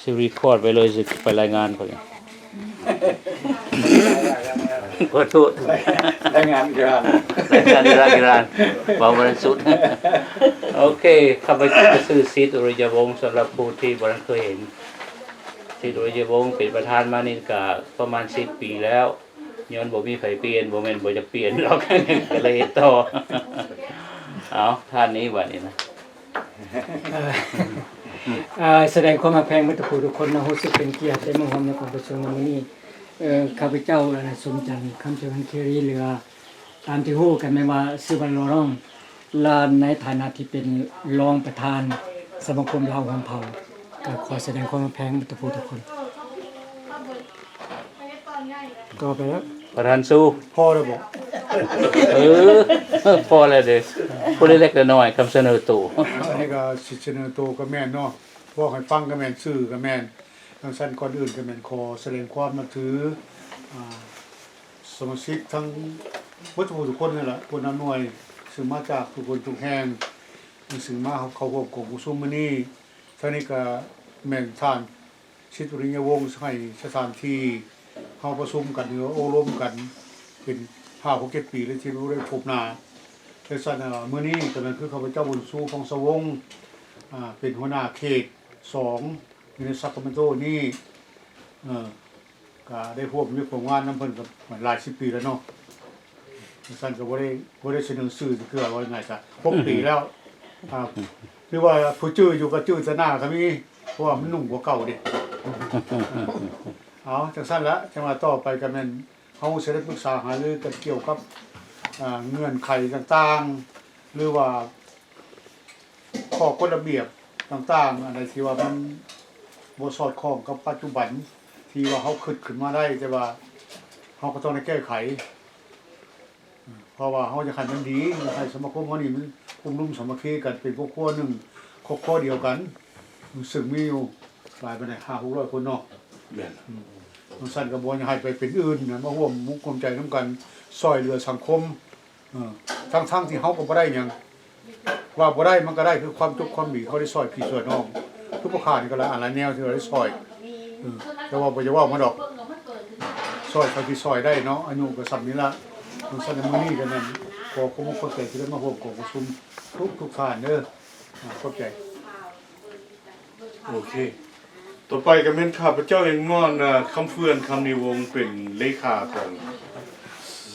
สิรีคอร์ดไปเลยสิไปรายงานเขาเนี่ยขอโทษรายงานกีฬารายงานบอกวันสุดโอเคข้าพเจ้าชื่อศิษย์อริยวงศ์สำหรับผู้ที่บ่เคยเห็นศิษย์อริยวงศ์เป็นประธานมานี่ก็ประมาณ10 ปีแล้วย้อนบ่มีไผเปลี่ยนบ่แม่นบ่จะเปลี่ยนหรอกก็เลยต่อเอาท่านนี้บัดนี้นะแสดงความแพงมิตรภูทุกคนนะรู้สึกเป็นเกียรติได้มาร่วมในการประชุมในวันนี้ข้าพเจ้าสมจันทร์คำเจริญคีรีเหลือตามที่ฮู้กันแม่ว่าชื่อบันร้องลาในฐานะที่เป็นรองประธานสมาคมลาวหัวเผ่าก็ขอแสดงความแพงมิตรภูทุกคนก็ไปแล้วประธานสู้พ่อได้บอกพอแล้วเด้อผู้เล็กๆน้อยๆคำเสนอตู่อันนี้ก็สิเสนอตัวก็แม่นเนาะพวกให้ฟังก็แม่นชื่อก็แม่นทางสั้นก่อนอื่นก็แม่นขอแสดงความนับถือสมาชิกทั้งวัตถุทุกคนนี่แหละผู้นำหน่วยซึ่งมาจากทุกคนทุกแห่งซึ่งมาเข้าร่วมกลุ่มประชุมมื้อนี้ท่านี้ก็แม่นท่านศิษย์อริยวงศ์ให้สถานที่เฮาประชุมกันหรืออบรมกันเป็น5-6-7 ปีเลยที่รู้ได้พบหน้าแต่สั่นมื้อนี้ก็แม่นคือข้าพเจ้าบุญสู้ของสวงเป็นหัวหน้าเขต2อยู่ในซัคราเมนโตนี่ก็ได้พบมีผลงานนำเพิ่นก็หลาย10 ปีแล้วเนาะสั่นก็บ่ได้เสนอชื่อคือว่าไงซะ6 ปีแล้วคือว่าผู้ชื่ออยู่ก็ชื่อจะหน้าก็มีเพราะว่ามันนุ่มกว่าเก่าดิเอาจังซั่นละจังว่าต่อไปก็แม่นเฮาสิได้ปรึกษาหารือกันเกี่ยวกับเงื่อนไขต่างๆหรือว่าข้อกฎระเบียบต่างๆอะไรที่ว่ามันบ่สอดคล้องกับปัจจุบันที่ว่าเฮาคิดขึ้นมาได้แต่ว่าเฮาก็ต้องได้แก้ไขเพราะว่าเฮาจะให้มันดีอยากให้สมาคมเฮานี่มันคุ้มรุมสามัคคีกันเป็นครอบครัวหนึงครอบครัวเดียวกันซึ่งมีอยู่หลายปานใด500-600 คนเนาะแม่นมันสั่นก็บ่อยากให้ไปเป็นอื่นนะมาร่วมมุกความใจนํกันช่วยเหลือสังคมทั้งที่เฮาก็บ่ได้หยังว่าบ่ได้มันก็ได้คือความทุกข์ความดีเขาได้ช่วยพี่ช่วยน้องทุกประการนี่ก็หลายแนวที่เราได้ช่วยแต่ว่าบ่จะว่ามาดอกช่วยเท่าที่ช่วยได้เนาะอายุก็ส่ำนี้ละมันสั่นมื้อนี้ก็นั่นขอความเข้าใจที่ได้มาร่วมกองประชุมทุกท่านเด้อเข้าใจโอเคต่อไปก็เป็นข้าพเจ้าเองม่อนคำเฟื่อนคำนิวงศ์เป็นเลขาของ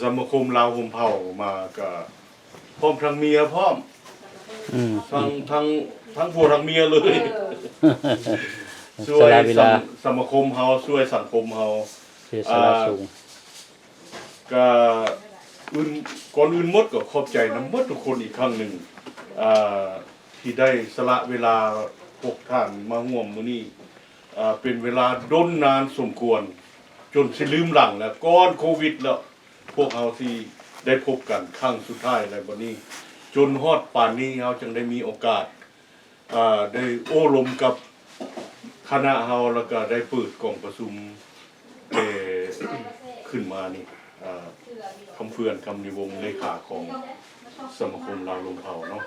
สมาคมลาวห่มเผ่ามาก็พร้อมทั้งเมียพร้อมทั้งผัวทั้งเมียเลยช่วยสมาคมเฮาช่วยสังคมเฮาก็ก่อนอื่นหมดก็ขอบใจนำหมดทุกคนอีกครั้งหนึ่งที่ได้สละเวลาพวกท่านมาร่วมมื้อนี้เป็นเวลาดนนานสมควรจนสิลืมหลังแล้วก่อนโควิดแล้วพวกเฮาที่ได้พบกันครั้งสุดท้ายในบัดนี้จนฮอดป่านนี้เฮาจึงได้มีโอกาสได้โอ้ลมกับคณะเฮาแล้วก็ได้เปิดกองประชุมขึ้นมานี่คำเฟื่อนคำนิวงศ์เลขาของสมาคมลาวลมเผาเนาะ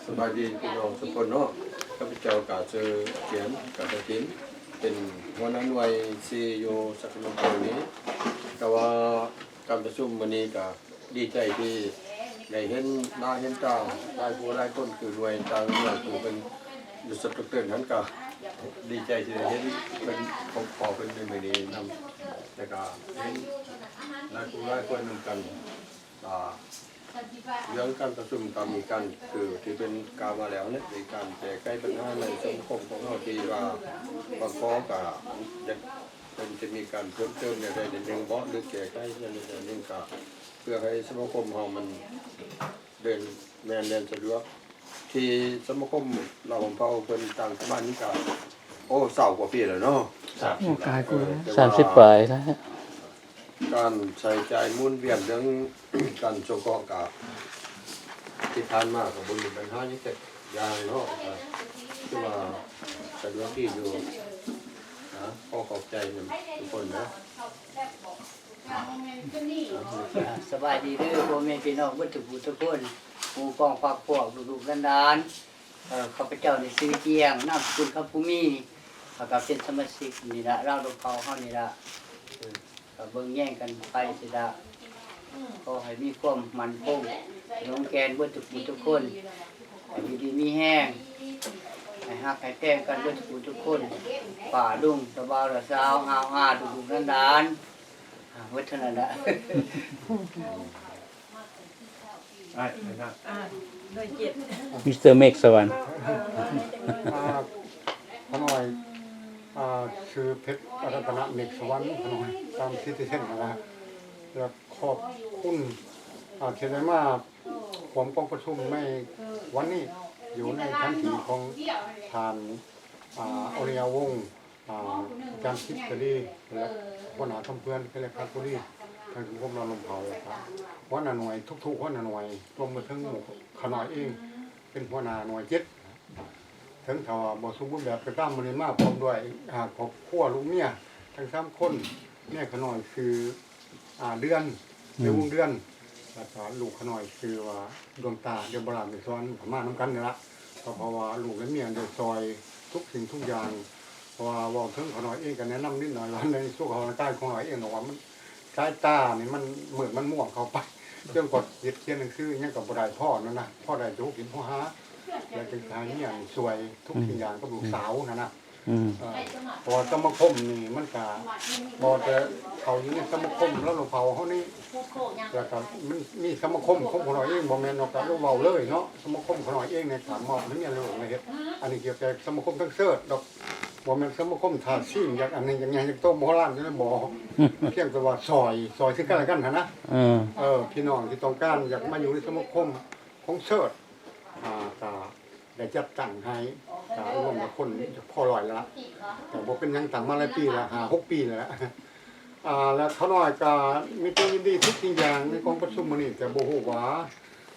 สบายดีพี่น้องทุกคนเนาะข้าพเจ้ากาเจอเขียนกาตะกินเป็นหัวหน้าหน่วยซีโอสักลมเผานี้ก็ว่าการประชุมวันนี้ก็ดีใจที่ได้เห็นหน้าเห็นตาได้ผู้ได้คนคือหน่วยต่างหน่วยคือเป็นรู้สึกตื่นนั้นก็ดีใจที่ได้เห็นเป็นของขอเป็นในมือนี้นำแล้วก็เห็นได้ผู้ได้คนนำกันเรื่องการประชุมก็มีกันคือที่เป็นกล่าวมาแล้วเนี่ยในการแก้ไขปัญหาในสังคมของเราที่ว่าบางข้อก็จะมีการเพิ่มเติมในใดในหนึ่งบ่หรือแก้ไขในใดหนึ่งก็เพื่อให้สมาคมเรามันเดินแม่นเดินสะดวกที่สมาคมเราของเราเป็นต่างชาตินี่ก็โอ้เศร้ากว่าปีแล้วเนาะ30 ปลายแล้วการใช้จ่ายมุ่นเวียนเรื่องการโจกกับที่ทานมากกับบนปัญหานี้แต่ยางเนาะคือว่าสะดวกที่อยู่นะขอขอบใจทุกคนนะสบายดีเด้อพ่อแม่พี่น้องเบิดทุกผู้ทุกคนหมู่กองพักพวกลูกๆหลานๆ ข้าพเจ้าได้ซื้อเจียงนามสกุลคำภูมิแล้วก็เป็นสมาชิกนี่ละเราลูกเขาเฮานี่ละก็เบิ่งแย่งกันไปสิละขอให้มีความมั่นคงลงแกนเบิดทุกผู้ทุกคนให้อยู่ดีมีแห้งให้ฮักให้แป้งกันเบิดทุกผู้ทุกคนป่าลุงตะบ่าวละสาวหาวหาดุๆดานๆเบิดเท่านั้นละ ไอ้นะ มิสเตอร์เมกสวรรค์ ขน่อยชื่อเพชรรัตนเมฆสวรรค์ขน่อยตามที่ที่เช่นนะแล้วขอบคุณเขียนไว้มาผมกองประชุมไม่วันนี้อยู่ในชั้นถีของทานอริยวงศ์อาจารย์คิดกรีและหัวหน้าทำเพื่อนก็เลยครับผู้นี้ทางกรมเราลงเผาครับหัวหน้าหน่วยทุกๆหัวหน้าหน่วยรวมมาทั้งหมู่ขน่อยเองเป็นหัวหน้าหน่วยเจ็ดถึงถ้าบ่สมบูรณ์แบบกระตั้มมันมากพร้อมด้วยครอบครัวลูกเมียทั้ง3คนเนี่ยขน่อยคือเดือนในวงเดือนแล้วก็ลูกขน่อยคือว่าดวงตาเดี๋ยวโบราณไปซ้อนพม่าน้ำกันนี่ละเพราะว่าลูกและเมียเดี๋ยวซอยทุกสิ่งทุกอย่างเพราะว่าบอกถึงขน่อยเองกันแนะนำนิดหน่อยว่าในสู้ของร่างกายของหน่อยเองว่ามันสายตานี่มันเหมือนมันม่วงเข้าไปเรื่องกดเขียนหนังสือยังกับบ่ได้พ่อนั่นนะพ่อได้จุกกินพ่อหาแล้วจึงทางนี้อย่างสวยทุกสิ่งอย่างกับลูกสาวนะพอสมาคมนี่มันกะบอจะเขาอยู่ในสมาคมแล้วหลวงพ่อเขานี่แล้วก็มันมีสมาคมของคนน้อยเองบ่แม่นเนาะก็ลูกเว้าเลยเนาะสมาคมคนน้อยเองในถามหมอนี่เลยนะเฮ็ดอันนี้เกี่ยวกับสมาคมทั้งเสิร์ชดอกบ่แม่นสมาคมทาซิ่งอย่างอันนี้อย่างไงอย่างโตโบราณนี่บ่เพียงแต่ว่าซอยซึ่งกันและกันนะพี่น้องที่ต้องการอยากมาอยู่ในสมาคมของเสิร์ชก็ได้จัดตั้งให้รวมกับคนพ่อลอยแล้วแต่บ่เป็นยังต่างมาหลายปีแล้ว6 ปีแล้วแล้วเขาน้อยก็มีตัวยินดีทุกสิ่งอย่างในกองประชุมมื้อนี้แต่บ่ฮู้ว่า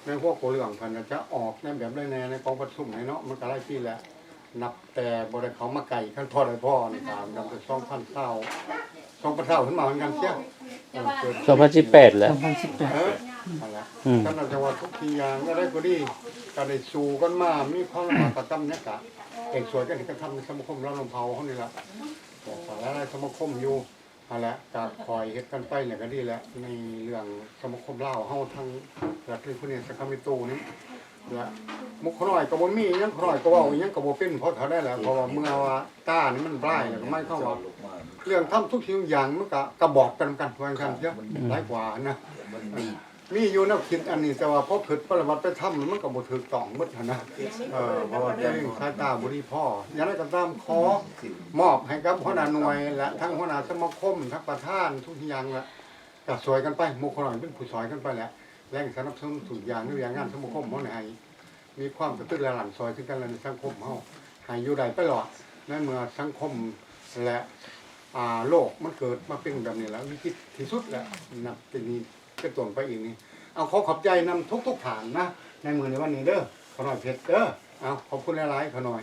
ในพวกโกเรื่องเพิ่นจะออกในแบบใดแน่ในกองประชุมเนาะมันก็หลายปีแล้วนับแต่บ่ได้เขามาไกลคันพ่อได้พ่อนี่ตามนำไป2020ขึ้นมาเหมือนกันเสีย2018แล้วนั่นแหละท่านเราจะว่าทุกทีอย่างก็ได้ก็ดีก็ได้สู่กันมามีความระมัดระวังเนี่ยกะเอกสวยกันที่กระทำในสมาคมเราลงเผาเขานี่แหละแต่แล้วในสมาคมอยู่นั่นแหละการคอยเฮ็ดกันไปเนี่ยก็ดีแล้วในเรื่องสมาคมเล่าเฮาทางรัฐที่ผู้นี้สักคำมิตูนี่และมุกขน้อยก็บ่มียังขน้อยก็เว้ายังก็บ่เป็นเพราะเท่าได้แหละเพราะว่าเมื่อว่าตานี่มันร้ายแล้วก็ไม่เข้าว่าเรื่องทำทุกสิ่งอย่างมันก็บอกกันว่ากันเยอะหลายกว่านะมีอยู่แนวคิดอันนี้แต่ว่าพอผิดปฏิบัติไปทำมันก็บ่ถูกต้องหมดนะเพราะว่าเองสายตาบ่ดีพออย่างไรก็ตามขอมอบให้กับหัวหน้าหน่วยและทั้งหัวหน้าสมาคมทั้งประธานทุกอย่างละก็สวยกันไปหมู่คนน้อยเป็นผู้สอยกันไปแหละแรงสนับสนุนทุกอย่างในอย่างงานสมาคมเฮาให้มีความกระตือรือร้นซอยซึ่งกันและในสังคมเฮาให้อยู่ได้ตลอดในเมื่อสังคมและโลกมันเกิดมาเป็นแบบนี้แล้ววิกฤตที่สุดแล้วนับเป็นนี้ก็ตวงไปอีกนี่เอาขอบใจนำทุกฐานนะในมือในวันนี้เด้อขน่อยเพชรเด้อเอาขอบคุณหลายๆขน่อย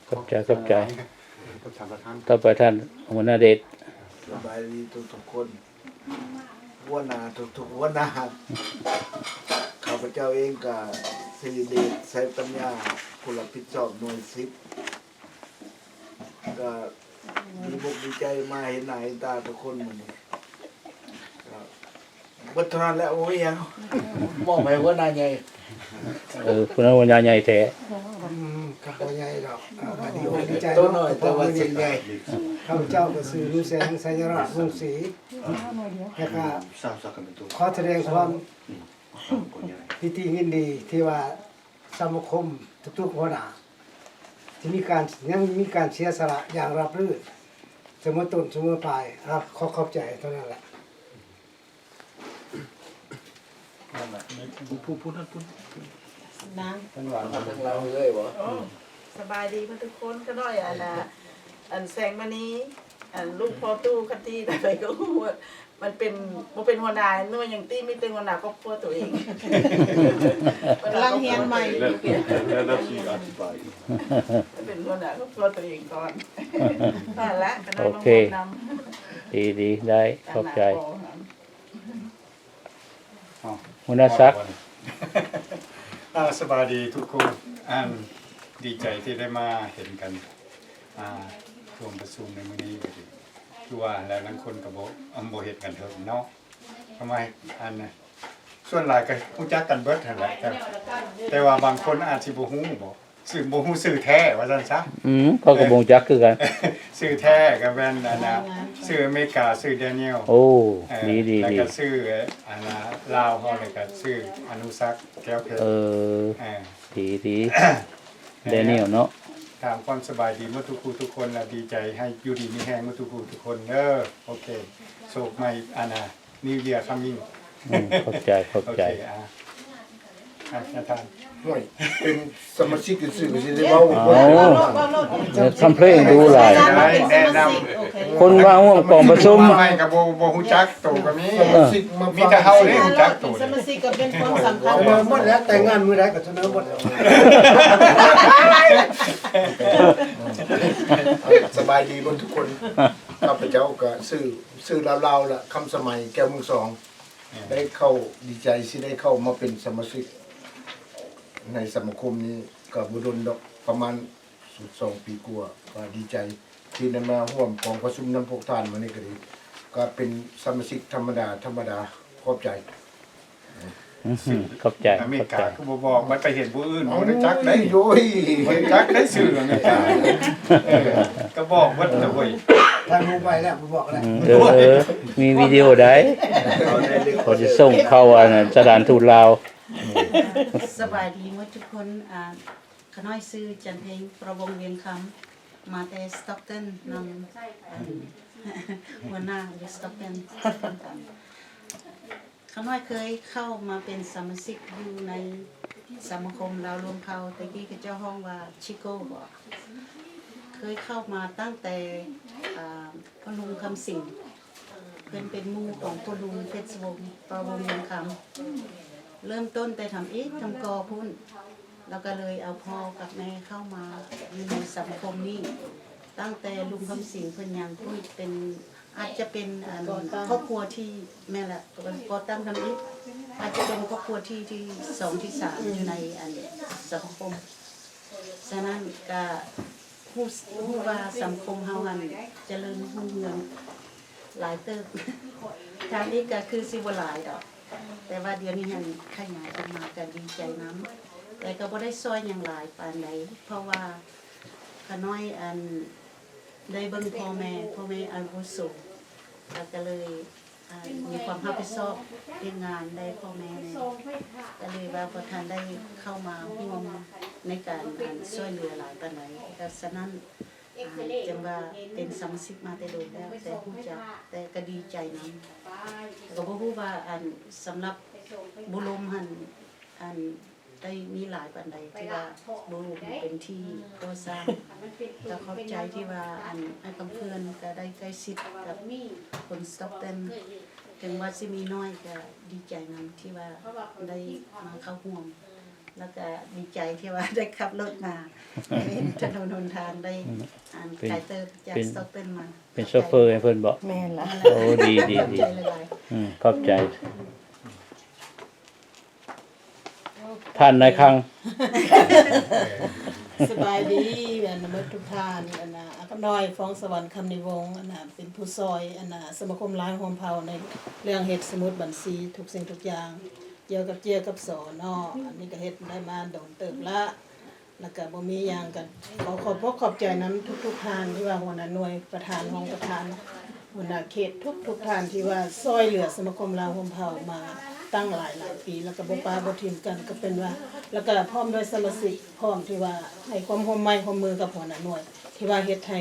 ขอบใจต่อไปท่านหัวหน้าเดชสบายดีทุกคนหัวหน้าทุกหัวหน้าข้าพเจ้าเองก็สิริเดชใช้ปัญญาผู้รับผิดชอบหน่วย10ก็ดีมุกดีใจมาเห็นหน้าเห็นตาทุกคนมื้อนี้บัดทานแล้วโอ้ยยังมองไปว่าหน้าใหญ่คุณหัวหน้าใหญ่แท้ก็ใหญ่ดอกดีใจตัวน้อยแต่ว่าสิ่งใหญ่ข้าพเจ้าก็สื่อรู้แสงสัญลักษณ์วงศรีแล้วก็ขอแสดงความพิธียินดีที่ว่าสมาคมทุกๆหัวหน้าที่ยังมีการเสียสละอย่างราบรื่นเสมอต้นเสมอปลายขอขอบใจเท่านั้นแหละพูดนั่นพูดนางทั้งหวานทั้งเราเลยบ่สบายดีเพิ่นทุกคนก็น้อยอันแสงมานี้ลูกพอตู้คันที่ไปก็ฮู้ว่ามันเป็นบ่เป็นหัวหน้าหน่วยหยังตี้มีแต่หัวหน้าครอบครัวตัวเองกำลังเรียนใหม่แล้วสิอธิบายเป็นหัวหน้าครอบครัวตัวเองก่อนนั่นแหละโอเคดีได้ขอบใจหัวหน้าซักสบายดีทุกคน ดีใจที่ได้มาเห็นกันรวมประชุมในมื้อนี้ก็ดีคือว่าแล้วนั้นคนก็บ่เฮ็ดกันเถิงเนาะทำไมอันน่ะส่วนหลายก็รู้จักกันเบิดนั่นแหละแต่ว่าบางคนอาจสิบ่ฮู้บ่ฮู้ชื่อแท้ว่าซั่นซะ เขาก็บ่รู้จักคือกัน ชื่อแท้ก็แม่นอันน่ะชื่ออเมริกาชื่อแดเนียล โอ้ดี แล้วก็ชื่ออันน่ะลาวเฮาแล้วก็ชื่ออนุสักษ์แก้วเพชรดีแดเนียลเนาะ ถามความสบายดีเมื่อทุกคู่ทุกคนและดีใจให้อยู่ดีมีแฮงเมื่อทุกคู่ทุกคนเด้อโอเคโชคใหม่อันน่ะ New Year coming เข้าใจโอเคอาจารย์ ห่วยเป็นสมาชิกซื่อๆก็สิได้เว้า ทำเพลงดูหลาย แนะน คนมาร่วมกองประชุม ำไม่กับบ่ฮู้จักโตก็มี สมาชิกมา มีแต่เฮานี่ฮู้จักโต สมาชิกก็เป็นคนสำคัญ เสนอหมดแล้วแต่งงานมื้อใดก็เสนอหมดแล้ว สบายดีเบ่ทุกคนข้าพเจ้าก็ซื้อลาวๆล่ะคำสมัยแก้วเมืองสองได้เข้าดีใจสิได้เข้ามาเป็นสมาชิกในสมาคมนี้ก็บ่ดนดอกประมาณ2ปีกว่าก็ดีใจที่ได้มาร่วมกองประชุมน้ำพกทานมื้อนี้ก็ดีก็เป็นสมาชิกธรรมดาขอบใจ เข้าใจ อเมริกาก็บ่บอกมันไปเห็นผู้อื่นบ่ได้จักได้ โอ้ย บ่ได้จักได้ชื่ออเมริกาก็บอกว่าแต่เว้ย ทางรู้ไปแล้วผมบอกแล้ว มีวิดีโอได้เขาจะส่งเข้าสถานทูตลาว สบายดีหมดทุกคนขน้อยซื้อจันเพลงประวงเวียงคำมาแต่สต็อกเกนนำหัวหน้าหรือสต็อกเกนขน้อยเคยเข้ามาเป็นสมาชิกอยู่ในสมาคมเรารวมเผ่าตะกี้ก็เจ้าห้องว่าชิโก้บอกเคยเข้ามาตั้งแต่พลุงคำสิงเพื่อนเป็นหมู่ของพลุงเพชรวงศ์ประวงเวียงคำเริ่มต้นแต่ทำทำกอพุ่นแล้วก็เลยเอาพ่อกับแม่เข้ามาอยู่ในสังคมนี้ตั้งแต่ลุงคำสิงเพิ่นยังพูดเป็นอาจจะเป็นครอบครัวที่แม่ละก่อตั้งทำอีกอาจจะเป็นครอบครัวที่2ที่3อยู่ในสังคมฉะนั้นก็ผู้ว่าสังคมเฮาหันเจริญรุ่งเรืองหลายเติบทางนี้ก็คือสิบ่หลายดอกแต่ว่าเดี๋ยวนี้ยังขยายออกมาก็ดีใจน้ำแต่ก็บ่ได้ซอยอย่างหลายปานใดเพราะว่าขน้อยได้เบิ่งพ่อแม่อาวุโสแล้วก็เลยมีความรับผิดชอบเรื่องงานได้พ่อแม่เนี่ยก็เลยว่าพอท่านได้เข้ามาร่วมในการช่วยเหลือหลายปานใดก็ฉะนั้นจังว่าเป็นสมาชิกมาแต่โดยแล้วแต่ผู้จักแต่ก็ดีใจนํก็บ่ฮู้ว่าสำหรับบุรุมหันได้มีหลายปานใดที่ว่าบุรุมเป็นที่ก่อสร้างก็ขอบใจที่ว่าให้กำเพื่อนก็ได้ใกล้ชิดกับคนสต็อกเทนถึงว่าสิมีน้อยก็ดีใจนํที่ว่าได้มาเข้าร่วมแล้วก็ดีใจที่ว่าได้ขับรถมาเป็นถนนหนทางได้ไกลเติบจากสต็อกเทนมาเป็นโชเฟอร์ให้เพิ่นบ่แม่นล่ะโอ้ดีขอบใจท่านนายคัง สบายดีเมื่อทุกท่านก็น้อยฟ้องสวรรค์คำนิวงศ์เป็นผู้ซอยสมาคมหลายโฮมเผาในเรื่องเฮ็ดสมุดบัญชีทุกสิ่งทุกอย่างเกี่ยวกับสอนอันนี้ก็เฮ็ดได้มาโดนเติบละแล้วก็บ่มีหยังกันขอบใจนำทุกๆท่านที่ว่าหัวหน้าหน่วยประธานห้องประธานหัวหน้าเขตทุกท่านที่ว่าซอยเหลือสมาคมลาวโฮมเผามาตั้งหลายปีแล้วก็บ่ปาบ่ทิ่มกันก็เป็นว่าแล้วก็พร้อมด้วยสมาชิกพร้อมที่ว่าให้ความร่วมมือกับหัวหน้าหน่วยที่ว่าเฮ็ดให้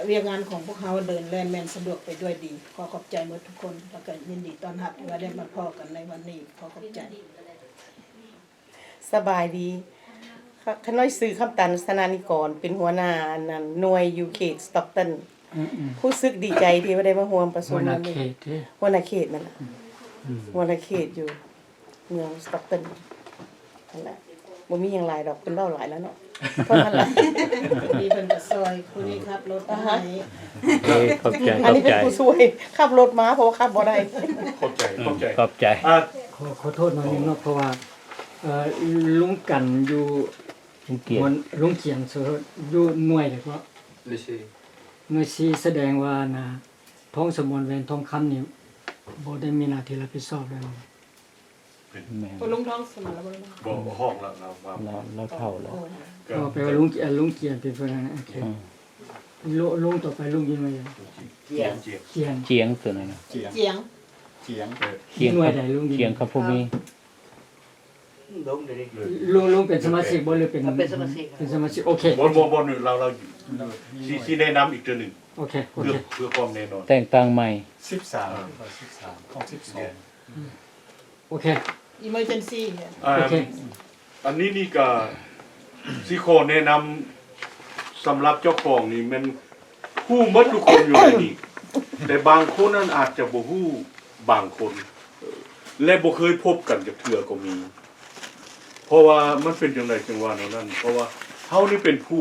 เวียกงานของพวกเฮาเดินแล่นแม่นสะดวกไปด้วยดีขอบใจหมดทุกคนแล้วก็ยินดีต้อนรับที่ว่าได้มาพบกันในวันนี้ขอบใจสบายดีขน้อยซื้อคำตันสนานิกรเป็นหัวหน้าหน่วยยูเขตสต็อกตันรู้สึกดีใจที่ว่าได้มาร่วมประชุมนั้นหัวหน้าเขตนั่นน่ะหัวหน้าเขตอยู่เมืองสต็อกตันนั่นแหละบ่มีหยังหลายดอกเพิ่นเว้าหลายแล้วเนาะเท่านั้นล่ะมีเพิ่นก็ซอยผู้นี้ขับรถมาให้ขอบใจอันนี้เป็นผู้ช่วยขับรถมาเพราะว่าขับบ่ได้ขอบใจขอโทษหน่อยนึงเนาะเพราะว่าลุงกันอยู่ ลุงเกียรติ มันลุงเขียนโซอยู่หน่วยเลยก็ เลยสิ หน่วยซีแสดงว่านะท้องสมนแหวนทองคำนี่บ่ได้มีหน้าที่รับผิดชอบแล้ว แม่น บ่ลุงท้องสมานแล้วบ่ลุง บ่ห้องละเรามา เราเท่าแล้ว ก็แปลว่าลุงเขียนเป็นเพิ่นนะโอเคลุงต่อไปลุงยินว่าหยัง เจียง เขียน เจียงตัวนั้นนะ เจียง เจียง เขียง ครับผู้มี ลงเลยดิ ลุงเป็นสมาชิกบ่หรือเป็น เป็นสมาชิก เป็นสมาชิกโอเค บ่เราสิแนะนำอีกตัวหนึง โอเค เพื่อความแน่นอน แต่งตั้งใหม่ 13ของ12 โอเค emergency โอเค อันนี้นี่ก็สิขอแนะนำสำหรับเจ้าของนี่มันฮู้หมดทุกคนอยู่ในนี้แต่บางคนนั้นอาจจะบ่ฮู้บางคนและบ่เคยพบกันกับเทื่อก็มี เพราะว่ามันเป็นจังไดจังว่าแนวนั้นเพราะว่าเฮานี่เป็นผู้